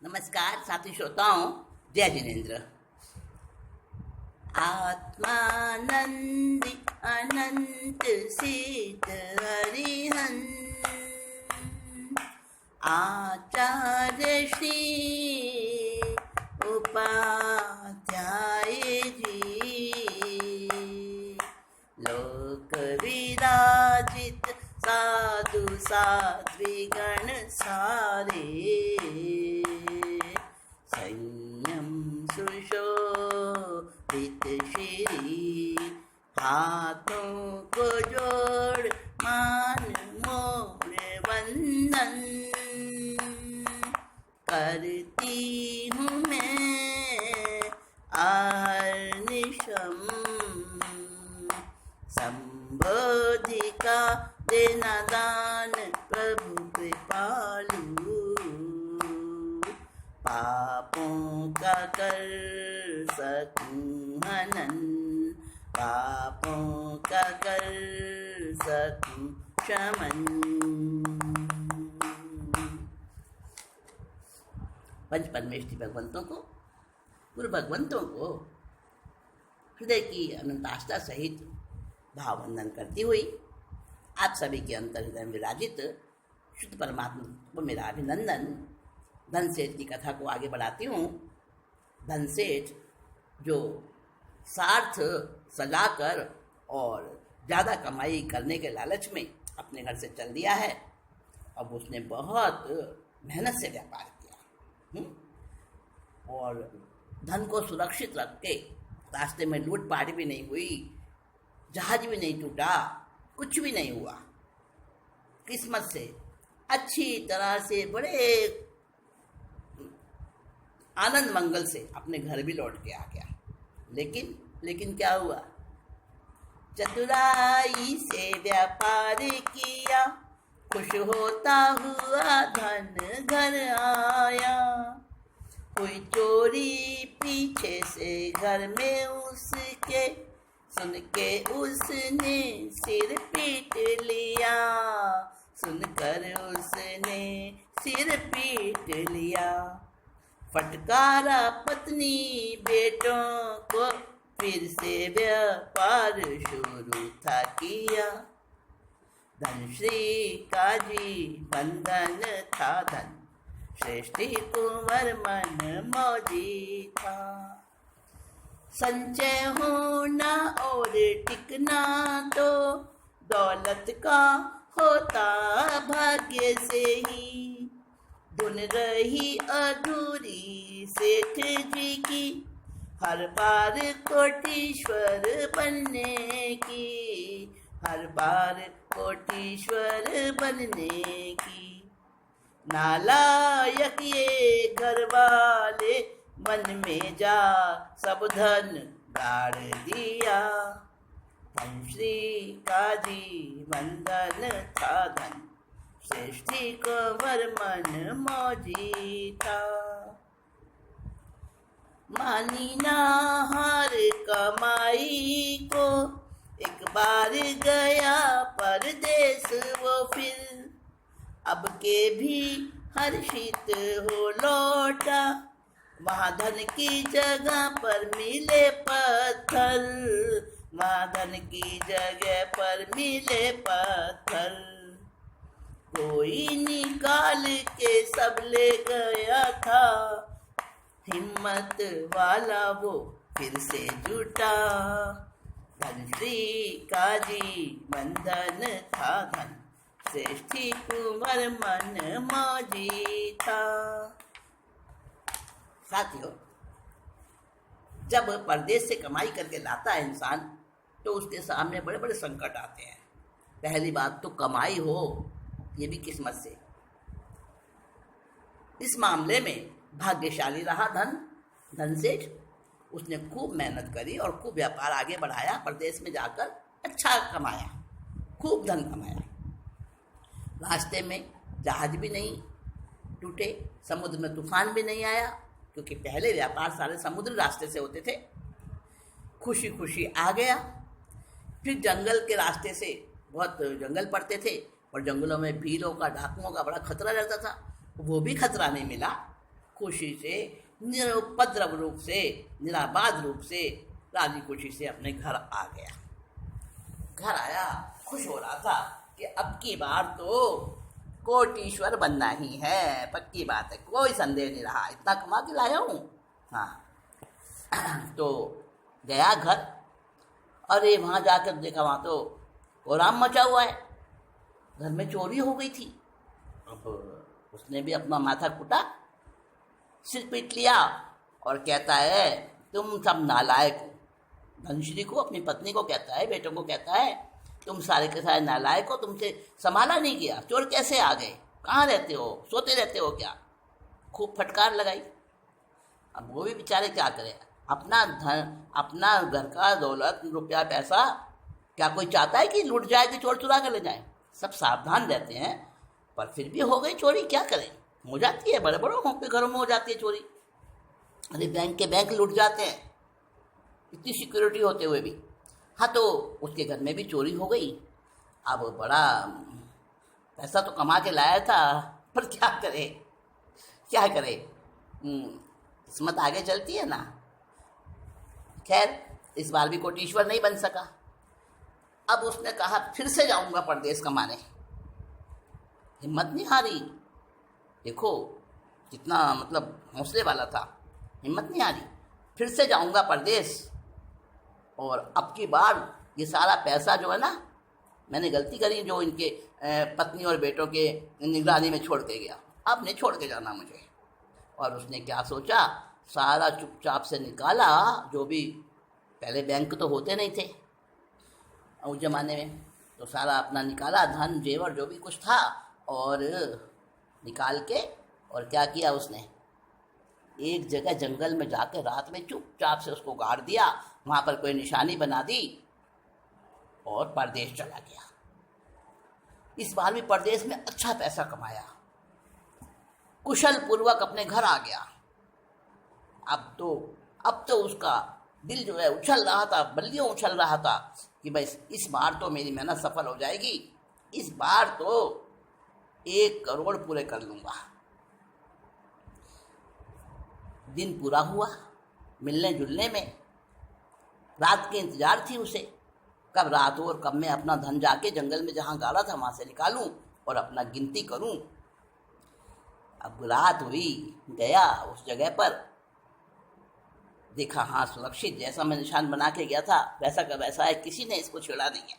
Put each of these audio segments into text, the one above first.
नमस्कार साथी श्रोताओं, जय जिनेन्द्र। आत्मानंदी अनंत सिद्ध हरिहंस आचार्य श्री उपाध्याय जी, लोक विराजित साधु साध्वीगण सारे, संयम सुशोभित श्री, हाथों को जोड़ मान मोर वंदन, करती हूँ मैं आर्निशम, संबोधिका देना दान प्रभु कृपालु, पापों का कर सकूं हनन, पापों का कर सकूं शमन। पंच परमेष्ठी भगवंतों को, गुरु भगवंतों को हृदय की अनंत आस्था सहित भाववंदन करती हुई आप सभी के अंतर हृदय में विराजित शुद्ध परमात्मा को मेरा अभिनंदन। धन सेठ की कथा को आगे बढ़ाती हूँ। धन सेठ जो स्वार्थ सजाकर और ज़्यादा कमाई करने के लालच में अपने घर से चल दिया है। अब उसने बहुत मेहनत से व्यापार किया और धन को सुरक्षित रख के रास्ते में लूटपाट भी नहीं हुई, जहाज भी नहीं टूटा, कुछ भी नहीं हुआ। किस्मत से अच्छी तरह से बड़े आनंद मंगल से अपने घर भी लौट के आ गया। लेकिन क्या हुआ? चतुराई से व्यापार किया, खुश होता हुआ धन घर आया। कोई चोरी पीछे से घर में उसके, सुन के उसने सिर पीट लिया, सुनकर उसने सिर पीट लिया। फटकारा पत्नी बेटों को, फिर से व्यापार शुरू था किया। धन श्री काजी बंधन था, धन श्रेष्ठी कुंवर मन मौजी था। संचय होना और टिकना तो दौलत का होता भाग्य से ही। धुन रही अधूरी सेठ जी की, हर बार कोटीश्वर बनने की, हर बार कोटीश्वर बनने की। नालायक ये घर वाले, मन में जा सब धन गाड़ दिया। धन श्री काजी बंधन था, धन श्रेष्ठी कुंवर मन मौजी था। मानी ना हार कमाई को, एक बार गया परदेश वो फिर, अब के भी हर्षित हो लौटा। वहाँ धन की जगह पर मिले पत्थर, वहाँ धन की जगह पर मिले पत्थर। कोई निकाल के सब ले गया था, हिम्मत वाला वो फिर से जुटा। धन श्री काजी बंधन था, धन श्रेष्ठी कुंवर मन मौजी था। साथियों, जब परदेश से कमाई करके लाता है इंसान, तो उसके सामने बड़े बड़े संकट आते हैं। पहली बात तो कमाई हो, ये भी किस्मत से। इस मामले में भाग्यशाली रहा धन सेठ। उसने खूब मेहनत करी और खूब व्यापार आगे बढ़ाया। प्रदेश में जाकर अच्छा कमाया, खूब धन कमाया। रास्ते में जहाज भी नहीं टूटे, समुद्र में तूफान भी नहीं आया, क्योंकि पहले व्यापार सारे समुद्र रास्ते से होते थे। खुशी खुशी आ गया। फिर जंगल के रास्ते से, बहुत जंगल पड़ते थे और जंगलों में भीलों का, डाकुओं का बड़ा खतरा रहता था। वो भी खतरा नहीं मिला, खुशी से, निरुपद्रव रूप से, निराबाद रूप से, राजी खुशी से अपने घर आ गया। घर आया, खुश हो रहा था कि अब की बार तो कोटीश्वर बनना ही है, पक्की बात है, कोई संदेह नहीं रहा, इतना कमा के लाया हूँ। हाँ तो गया घर, अरे वहाँ जाकर देखा, वहाँ तो कोहराम मचा हुआ है, घर में चोरी हो गई थी। अब उसने भी अपना माथा कुटा, सिर पीट लिया और कहता है तुम सब नालायक हो। धनश्री को, अपनी पत्नी को कहता है, बेटों को कहता है तुम सारे के सारे नालायक हो, तुमसे संभाला नहीं गया, चोर कैसे आ गए, कहाँ रहते हो, सोते रहते हो क्या? खूब फटकार लगाई। अब वो भी बेचारे क्या करें, अपना धन, अपना घर का दौलत, रुपया पैसा, क्या कोई चाहता है कि लूट जाए, कि चोर चुरा कर ले जाए? सब सावधान रहते हैं, पर फिर भी हो गई चोरी, क्या करें, हो जाती है, बड़े बड़ों के घरों में हो जाती है चोरी। अरे बैंक के बैंक लूट जाते हैं, इतनी सिक्योरिटी होते हुए भी। हाँ तो उसके घर में भी चोरी हो गई। अब बड़ा पैसा तो कमा के लाया था, पर क्या करे, क्या करे, किस्मत आगे चलती है ना। खैर इस बार भी कोटीश्वर नहीं बन सका। अब उसने कहा फिर से जाऊंगा परदेश कमाने। हिम्मत नहीं हारी, देखो कितना मतलब हौसले वाला था, हिम्मत नहीं हारी, फिर से जाऊंगा परदेश, और अब की बार ये सारा पैसा जो है ना, मैंने गलती करी जो इनके पत्नी और बेटों के निगरानी में छोड़ के गया, अब नहीं छोड़ के जाना मुझे। और उसने क्या सोचा, सारा चुपचाप से निकाला, जो भी पहले बैंक तो होते नहीं थे उस ज़माने में, तो सारा अपना निकाला, धन जेवर जो भी कुछ था, और निकाल के, और क्या किया उसने, एक जगह जंगल में जाकर रात में चुपचाप से उसको गाड़ दिया, वहाँ पर कोई निशानी बना दी और परदेश चला गया। इस बार भी परदेश में अच्छा पैसा कमाया, कुशल पूर्वक अपने घर आ गया। अब तो उसका दिल जो है उछल रहा था, बल्लियों उछल रहा था कि भाई इस बार तो मेरी मेहनत सफल हो जाएगी, इस बार तो 1 करोड़ पूरे कर लूँगा। दिन पूरा हुआ मिलने जुलने में, रात की इंतजार थी उसे, कब रात हो और कब मैं अपना धन जाके जंगल में जहाँ गाड़ा था वहाँ से निकालूं और अपना गिनती करूं। अब रात हुई, गया उस जगह पर, देखा हाँ सुरक्षित, जैसा मैं निशान बना के गया था वैसा का वैसा है, किसी ने इसको छेड़ा नहीं है।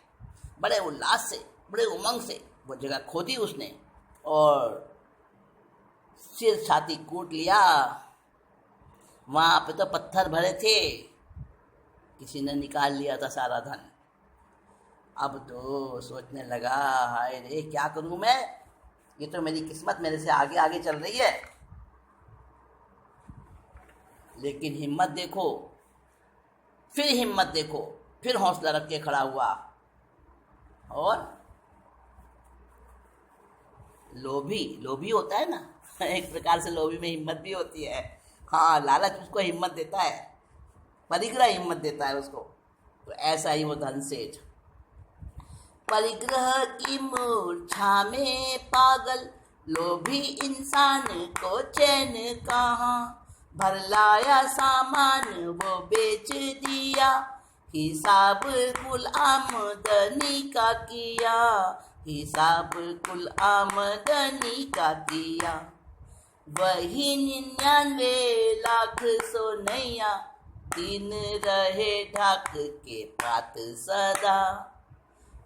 बड़े उल्लास से, बड़े उमंग से वो जगह खोदी उसने और सिर छाती कूट लिया। वहाँ पे तो पत्थर भरे थे, किसी ने निकाल लिया था सारा धन। अब तो सोचने लगा हाय रे क्या करूँ मैं, ये तो मेरी किस्मत मेरे से आगे आगे चल रही है। लेकिन हिम्मत देखो, फिर हिम्मत देखो, फिर हौसला रख के खड़ा हुआ, और लोभी होता है ना एक प्रकार से लोभी में हिम्मत भी होती है। हाँ, लालच उसको हिम्मत देता है, परिग्रह हिम्मत देता है उसको। तो ऐसा ही वो धन सेठ, परिग्रह की मूर्छा में पागल, लोभी इंसान को चैन कहाँ, भर लाया सामान वो बेच दिया, हिसाब कुल आमदनी का किया, हिसाब कुल आमदनी का किया, वही 99 लाख सोनैया, दिन रहे ढाक के पात सदा,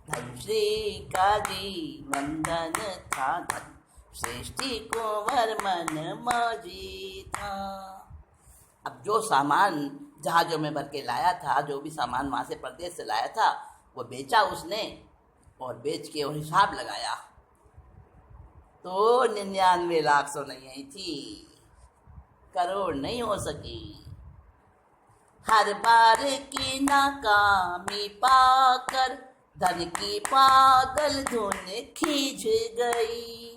धन श्री का जीवन धन था, धन सृष्टि कुंवर मन मौजी था। अब जो सामान जहाजों में भर के लाया था, जो भी सामान वहाँ से प्रदेश से लाया था, वो बेचा उसने, और बेच के वो हिसाब लगाया तो 99 लाख सोनैया ही थी, करोड़ नहीं हो सकी। हर बार की नाकामी पाकर धन की पागल धुन खींच गई,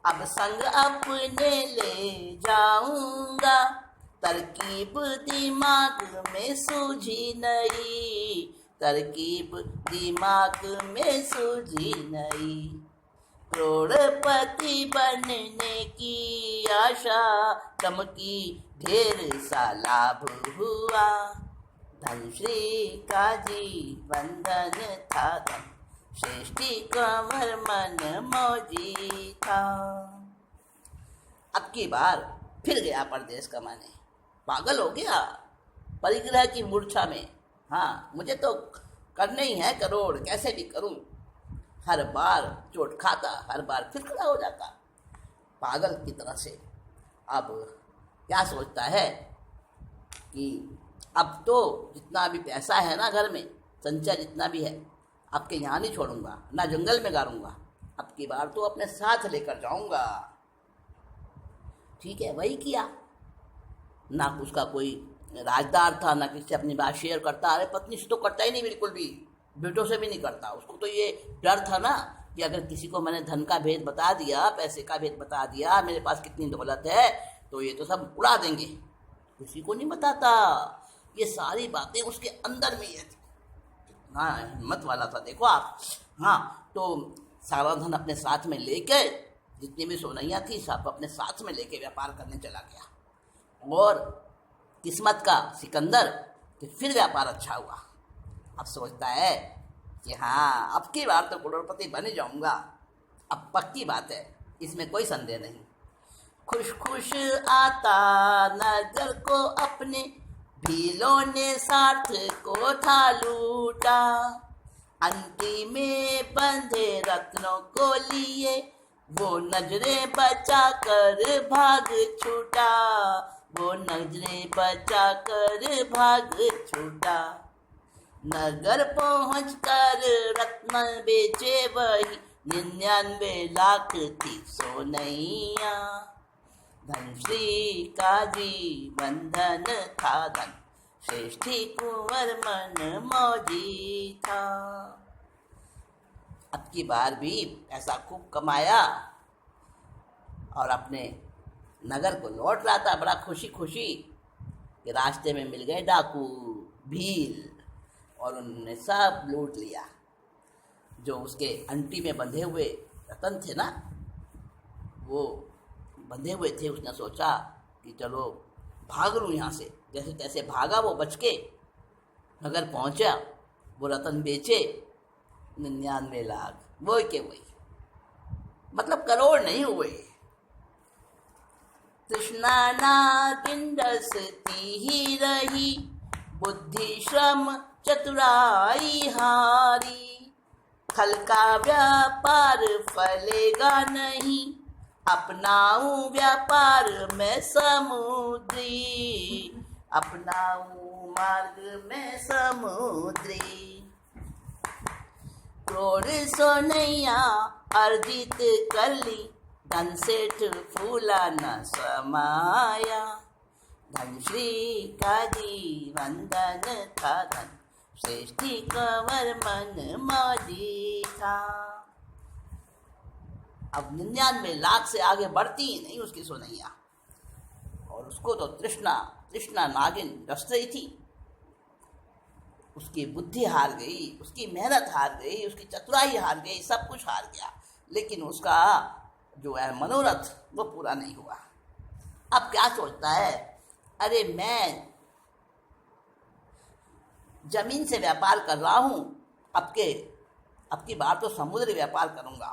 अब संग अपने ले जाऊंगा, तरकीब दिमाग में सूझी नहीं, तरकीब दिमाग में सूझी नहीं, करोड़पति बनने की आशा चमकी, ढेर सा लाभ हुआ। धन श्री का जीवन धन था धन, श्रेष्ठी कंवर मन मौजी था। अब की बार फिर गया परदेश कमाने। पागल हो गया परिग्रह की मूर्छा में। हाँ, मुझे तो करने ही है करोड़, कैसे भी करूं। हर बार चोट खाता, हर बार फिर खड़ा हो जाता पागल की तरह से। अब क्या सोचता है कि अब तो जितना भी पैसा है ना घर में, संचय जितना भी है, आपके यहाँ नहीं छोड़ूंगा, ना जंगल में गाड़ूंगा, अब की बार तो अपने साथ लेकर जाऊंगा। ठीक है, वही किया। ना उसका कोई राजदार था, ना किसी से अपनी बात शेयर करता। अरे पत्नी से तो करता ही नहीं, बिल्कुल भी, बेटों से भी नहीं करता। उसको तो ये डर था ना कि अगर किसी को मैंने धन का भेद बता दिया, पैसे का भेद बता दिया, मेरे पास कितनी दौलत है, तो ये तो सब उड़ा देंगे। किसी को नहीं बताता। ये सारी बातें उसके अंदर में ही थी। हाँ, हिम्मत वाला था, देखो आप। हाँ, तो सारा धन अपने साथ में लेके, जितनी भी सोनैया थी सब अपने साथ में लेके व्यापार करने चला गया। और किस्मत का सिकंदर कि फिर व्यापार अच्छा हुआ। अब सोचता है कि हाँ, अब की बार तो करोड़पति बन ही जाऊंगा। अब पक्की बात है, इसमें कोई संदेह नहीं। खुश खुश आता नगर को अपने, भीलों ने साथ को था लूटा। अंटी में बंधे रत्नों को लिए, वो नजरें बचा कर भाग छूटा। वो नजरें बचा कर भाग छूटा। नगर पहुँच कर रत्न बेचे वही, 99 लाख थी सोनैया। धन श्री का जीवन धन था धन, श्रेष्ठी कुंवर मन मौजी था। अब की बार भी ऐसा खूब कमाया और अपने नगर को लौट रहा था बड़ा खुशी खुशी कि रास्ते में मिल गए डाकू भील, और उन्होंने सब लूट लिया। जो उसके अंटी में बंधे हुए रतन थे ना, वो बंधे हुए थे। उसने सोचा कि चलो भाग लूँ यहाँ से। जैसे तैसे भागा, वो बच के नगर पहुँचा। वो रतन बेचे, 99 लाख, वही के वही, मतलब करोड़ नहीं हुए। तृष्णा नागिन रसती ही रही, बुद्धि श्रम चतुराई हारी। फल का व्यापार फलेगा नहीं, अपनाऊं व्यापार में समुद्री। अपनाऊं मार्ग में समुद्री। करोड़ सोनैया अर्जित कर ली, धन सेठ फूला न समाया। धन श्री का जीवन धन था धन, श्रेष्ठी कंवर मन मौजी था। अब 99 लाख से आगे बढ़ती ही नहीं उसकी सोनैया। और उसको तो तृष्णा नागिन रस रही थी। उसकी बुद्धि हार गई, उसकी मेहनत हार गई, उसकी चतुराई हार गई, सब कुछ हार गया। लेकिन उसका जो है मनोरथ वो पूरा नहीं हुआ। अब क्या सोचता है, अरे मैं जमीन से व्यापार कर रहा हूं, अब की बार तो समुद्री व्यापार करूंगा।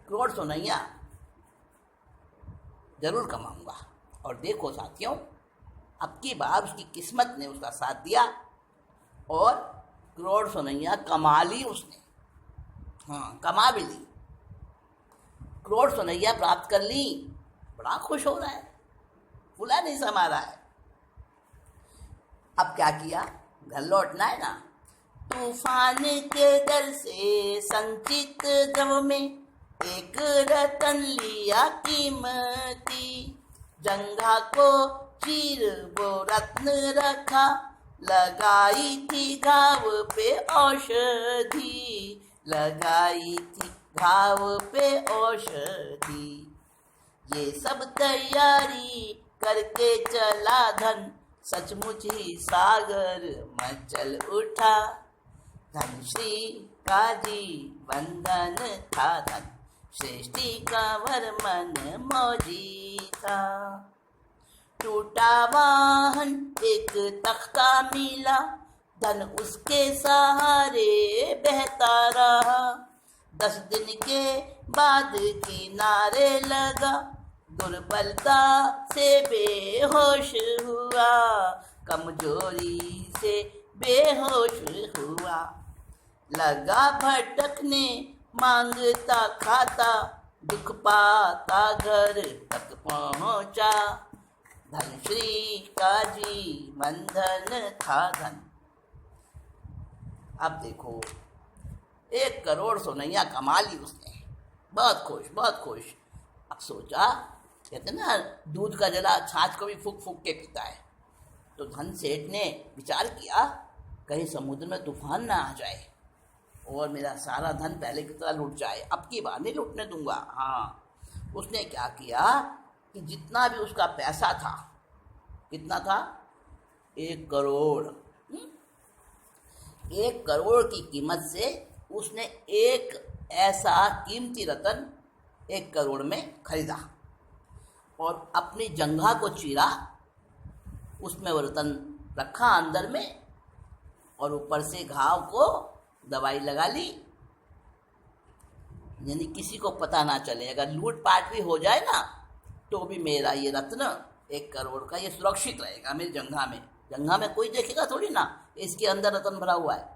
करोड़ सोनैया जरूर कमाऊंगा। और देखो साथियों, अब की बार उसकी किस्मत ने उसका साथ दिया और करोड़ सोनैया कमा ली उसने। हाँ, कमा भी ली, करोड़ सोनैया प्राप्त कर ली। बड़ा खुश हो रहा है, फूला नहीं समा रहा है। अब क्या किया, घर लौटना है ना। तूफान के डर से संचित द्रव में एक रतन लिया कीमती। जंघा को चीर वो रत्न रखा, लगाई थी घाव पे औषधि। लगाई थी घाव पे औषधि। ये सब तैयारी करके चला धन, सचमुच ही सागर मचल उठा। धन श्री काजी बंधन था धन, सृष्टि कंवर मन मौजी था। टूटा वाहन एक तख्ता मिला, धन उसके सहारे बहता रहा। 10 दिन के बाद किनारे लगा, दुर्बलता से बेहोश हुआ, कमजोरी से बेहोश हुआ। लगा भटकने मांगता खाता, दुख पाता घर तक पहुंचा। धन श्री काजी बंधन था धन। अब देखो 1 करोड़ सोनैया कमा ली उसने, बहुत खुश बहुत खुश। अब सोचा, कहते ना दूध का जला छाछ को भी फूक फूक के पीता है। तो धन सेठ ने विचार किया, कहीं समुद्र में तूफान ना आ जाए और मेरा सारा धन पहले की तरह लूट जाए, अब की बार नहीं लूटने दूंगा। हाँ, उसने क्या किया कि जितना भी उसका पैसा था, कितना था, 1 करोड़, 1 करोड़ की कीमत से उसने एक ऐसा कीमती रतन 1 करोड़ में खरीदा और अपनी जंघा को चीरा, उसमें वो रतन रखा अंदर में और ऊपर से घाव को दवाई लगा ली, यानी किसी को पता ना चले। अगर लूटपाट भी हो जाए ना तो भी मेरा ये रत्न 1 करोड़ का ये सुरक्षित रहेगा मेरी जंघा में। जंघा में कोई देखेगा थोड़ी ना, इसके अंदर रतन भरा हुआ है।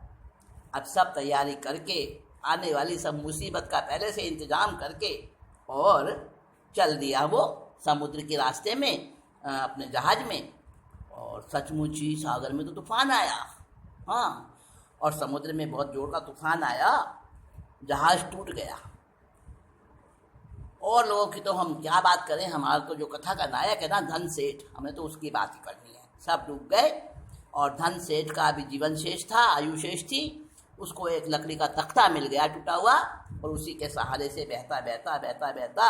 अब सब तैयारी करके, आने वाली सब मुसीबत का पहले से इंतजाम करके और चल दिया वो समुद्र के रास्ते में अपने जहाज में। और सचमुच ही सागर में तो तूफान आया। हाँ, और समुद्र में बहुत जोर का तूफान आया, जहाज टूट गया। और लोगों की तो हम क्या बात करें, हमारा तो जो कथा का नायक है ना धन सेठ, हमें तो उसकी बात ही करनी है। सब डूब गए और धन सेठ का अभी जीवन शेष था, आयु शेष थी। उसको एक लकड़ी का तख्ता मिल गया टूटा हुआ और उसी के सहारे से बहता बहता बहता बहता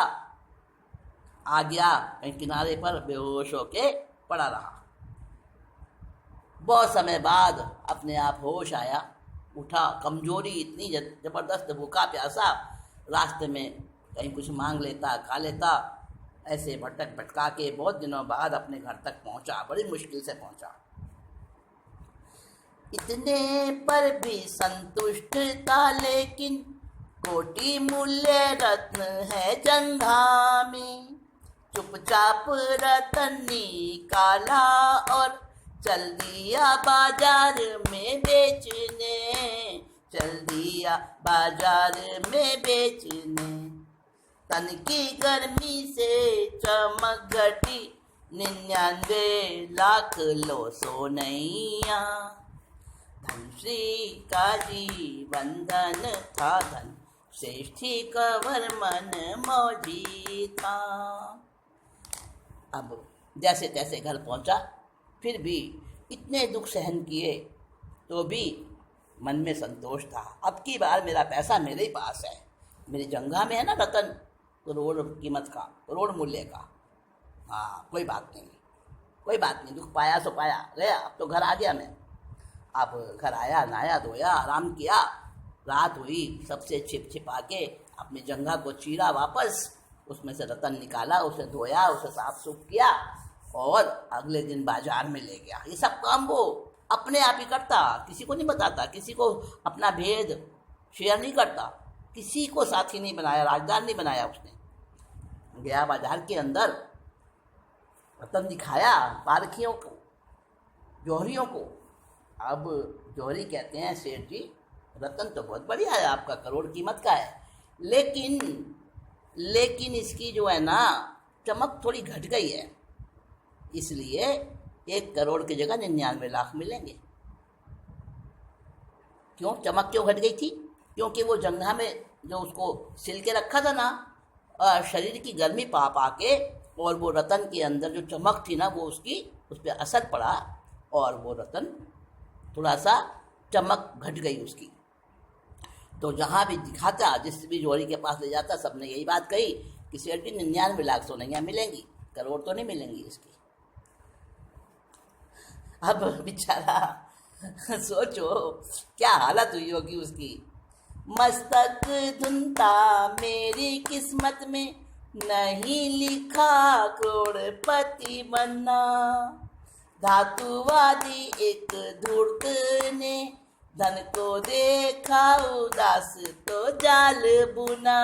आ गया कहीं किनारे पर, बेहोश होके पड़ा रहा। बहुत समय बाद अपने आप होश आया, उठा। कमजोरी इतनी जबरदस्त, भूखा प्यासा, रास्ते में कहीं कुछ मांग लेता, खा लेता। ऐसे भटक भटका के बहुत दिनों बाद अपने घर तक पहुंचा, बड़ी मुश्किल से पहुंचा। इतने पर भी संतुष्ट था, लेकिन कोटि मूल्य रत्न है जंघा में। चुपचाप रतन निकाला और चल दिया बाजार में बेचने, चल दिया बाजार में बेचने। तन की गर्मी से चमक घटी, 99 लाख लो सोनैया। धन श्री काजी बंधन था धन, श्रेष्ठी कंवर मन मौजी था। अब जैसे तैसे घर पहुंचा, फिर भी इतने दुख सहन किए तो भी मन में संतोष था। अब की बार मेरा पैसा मेरे ही पास है, मेरी जंघा में है ना रतन, करोड़ कीमत का, करोड़ मूल्य का। हाँ, कोई बात नहीं, कोई बात नहीं, दुख पाया सो पाया, गया। अब तो घर आ गया मैं। अब घर आया, नहाया धोया, आराम किया। रात हुई, सबसे छिप छिपा के अपनी जंघा को चीरा वापस, उसमें से रतन निकाला, उसे धोया, उसे साफ सुफ किया और अगले दिन बाजार में ले गया। ये सब काम वो अपने आप ही करता, किसी को नहीं बताता, किसी को अपना भेद शेयर नहीं करता, किसी को साथी नहीं बनाया, राजदार नहीं बनाया। उसने गया बाजार के अंदर, रतन दिखाया पारखियों को, जौहरियों को। अब जौहरी कहते हैं, सेठ जी रतन तो बहुत बढ़िया है आपका, करोड़ कीमत का है, लेकिन इसकी जो है ना चमक थोड़ी घट गई है, इसलिए 1 करोड़ की जगह 99 लाख मिलेंगे। क्यों, चमक क्यों घट गई थी? क्योंकि वो जंघा में जो उसको सिल के रखा था ना, शरीर की गर्मी पा पा के, और वो रतन के अंदर जो चमक थी ना, वो उसकी उस पर असर पड़ा और वो रतन थोड़ा सा चमक घट गई उसकी। तो जहाँ भी दिखाता, जिस भी जोड़ी के पास ले जाता, सबने यही बात कही कि सेठ जी 99 लाख सोनैया मिलेंगी, करोड़ तो नहीं मिलेंगी इसकी। अब बेचारा सोचो क्या हालत हुई होगी उसकी। मस्तक धुनता मेरी किस्मत में नहीं लिखा करोड़पति बनना। धातुवादी एक धूर्त ने धन को देखा उदास तो जाल बुना।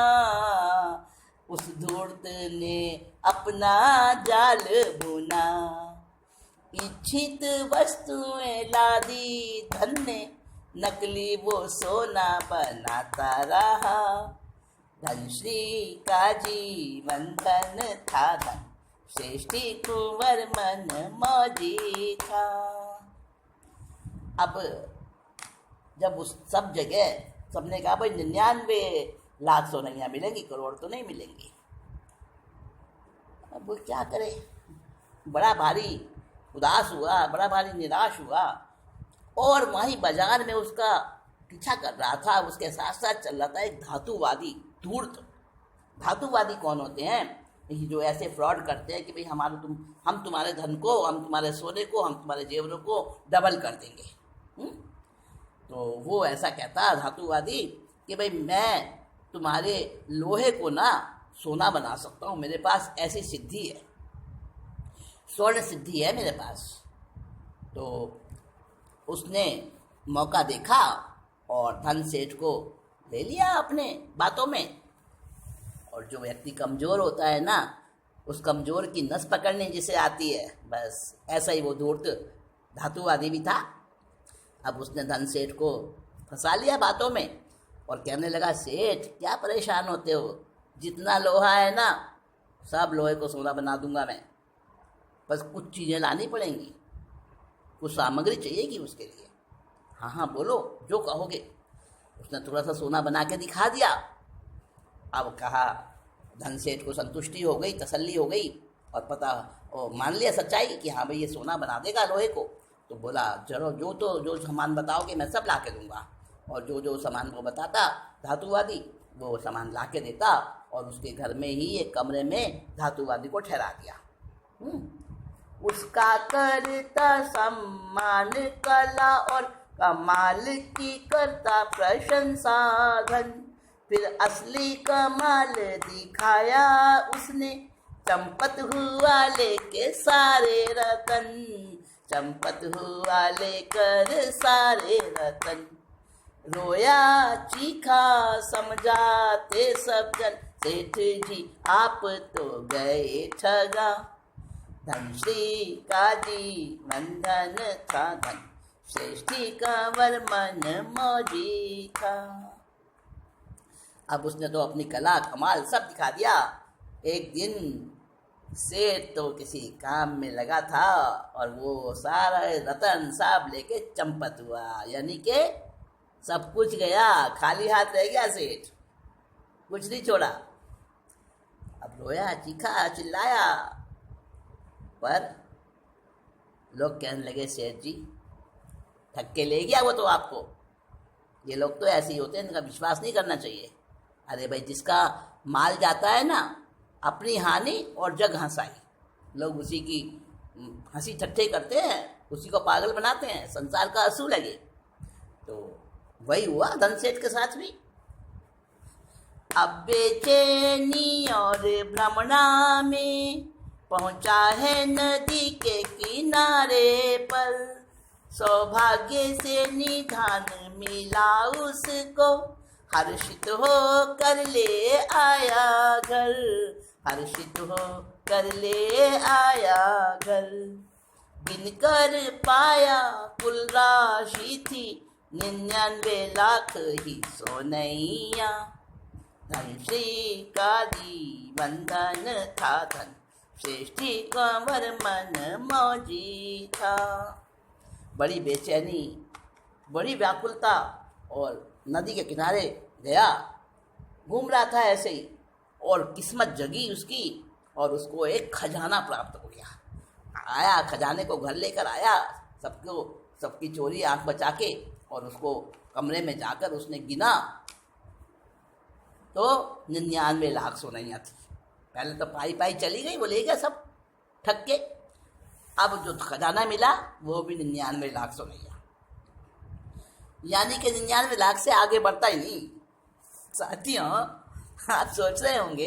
उस धूर्त ने अपना जाल बुना। इच्छित वस्तुएं लादी धन ने नकली वो सोना बनाता रहा। धन श्री का जीवन धन था धन श्रेष्ठी कुंवर मन मौजी था। अब जब उस सब जगह सबने कहा भाई 99 लाख सोनियाँ मिलेंगी, करोड़ तो नहीं मिलेंगी। अब वो क्या करे, बड़ा भारी उदास हुआ, बड़ा भारी निराश हुआ। और वहीं बाजार में उसका पीछा कर रहा था, उसके साथ साथ चल रहा था एक धातुवादी धूर्त। धातुवादी कौन होते हैं? जो ऐसे फ्रॉड करते हैं कि भाई हम तुम्हारे धन को, हम तुम्हारे सोने को, हम तुम्हारे जेवरों को डबल कर देंगे। तो वो ऐसा कहता धातुवादी कि भाई मैं तुम्हारे लोहे को ना सोना बना सकता हूँ, मेरे पास ऐसी सिद्धि है, स्वर्ण सिद्धि है मेरे पास। तो उसने मौका देखा और धन सेठ को ले लिया अपने बातों में। और जो व्यक्ति कमज़ोर होता है ना, उस कमज़ोर की नस पकड़ने जिसे आती है, बस ऐसा ही वो धूर्त धातुवादी भी था। अब उसने धन सेठ को फंसा लिया बातों में और कहने लगा, सेठ क्या परेशान होते हो, जितना लोहा है ना सब लोहे को सोना बना दूंगा मैं, बस कुछ चीज़ें लानी पड़ेंगी, कुछ सामग्री चाहिएगी उसके लिए। हाँ हाँ बोलो जो कहोगे। उसने थोड़ा सा सोना बना के दिखा दिया। अब कहा, धन सेठ को संतुष्टि हो गई, तसल्ली हो गई और मान लिया सच्चाई कि हाँ भाई ये सोना बना देगा लोहे को। तो बोला चलो जो सामान बताओगे मैं सब ला के दूंगा। और जो सामान को बताता धातुवादी वो सामान ला के देता और उसके घर में ही एक कमरे में धातुवादी को ठहरा दिया। उसका करता सम्मान कला और कमाल की करता प्रशंसा धन। फिर असली कमाल दिखाया उसने, चंपत हुआ लेके सारे रतन, चंपत हुआ लेकर सारे रतन। रोया चीखा समझाते सब जन, सेठ जी आप तो गए ठगा। धन श्री का जीवन धन था धन श्रेष्ठी कंवर मन मौजी था। अब उसने तो अपनी कला कमाल सब दिखा दिया। एक दिन सेठ तो किसी काम में लगा था और वो सारा रतन साहब लेके चंपत हुआ, यानी कि सब कुछ गया, खाली हाथ रह गया सेठ, कुछ नहीं छोड़ा। अब रोया चीखा चिल्लाया, पर लोग कहने लगे सेठ जी ठग के ले गया वो तो आपको। ये लोग तो ऐसे ही होते हैं, इनका विश्वास नहीं करना चाहिए। अरे भाई जिसका माल जाता है ना, अपनी हानि और जग हंसाई, लोग उसी की हंसी ठट्ठे करते हैं, उसी को पागल बनाते हैं, संसार का असूल है ये। तो वही हुआ धन सेठ के साथ भी। अब बेचैनी और भ्रमणा में पहुंचा है नदी के किनारे पर, सौभाग्य से निधान मिला उसको, हर्षित हो कर ले आया घर, हर्षित हो कर ले आया घर। गिन कर पाया कुल राशि थी 99 लाख ही सोनैया। धन श्री का जीवन धन था धन श्रेष्ठी कंवर मन मौजी था। बड़ी बेचैनी, बड़ी व्याकुलता, और नदी के किनारे गया, घूम रहा था ऐसे ही, और किस्मत जगी उसकी और उसको एक खजाना प्राप्त हो गया। आया खजाने को घर लेकर आया, सबकी चोरी आंख बचा के, और उसको कमरे में जाकर उसने गिना तो 99 लाख सोनियाँ थी। पहले तो पाई पाई चली गई, वो ले गया सब ठग के। अब जो खजाना मिला वो भी 99 लाख सोनियाँ, यानी कि 99 लाख से आगे बढ़ता ही नहीं। साथियों, आप सोच रहे होंगे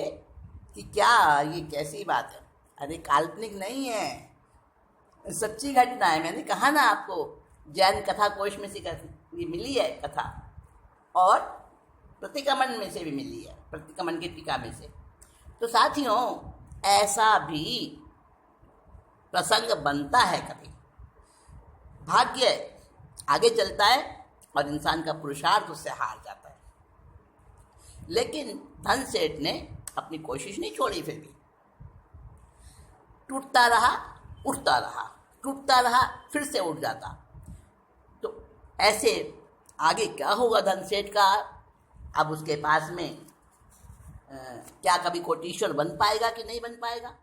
कि क्या ये कैसी बात है। अरे काल्पनिक नहीं है, सच्ची घटना है। मैंने कहा ना आपको, जैन कथा कोश में से ये मिली है कथा, और प्रतिक्रमण में से भी मिली है, प्रतिक्रमण की टीका में से। तो साथियों, ऐसा भी प्रसंग बनता है कभी। भाग्य आगे चलता है और इंसान का पुरुषार्थ उससे हार जाता है। लेकिन धन सेठ ने अपनी कोशिश नहीं छोड़ी, फिर भी टूटता रहा, उठता रहा, टूटता रहा, फिर से उठ जाता। तो ऐसे आगे क्या होगा धन सेठ का? अब उसके पास में क्या कभी कोटीश्वर बन पाएगा कि नहीं बन पाएगा?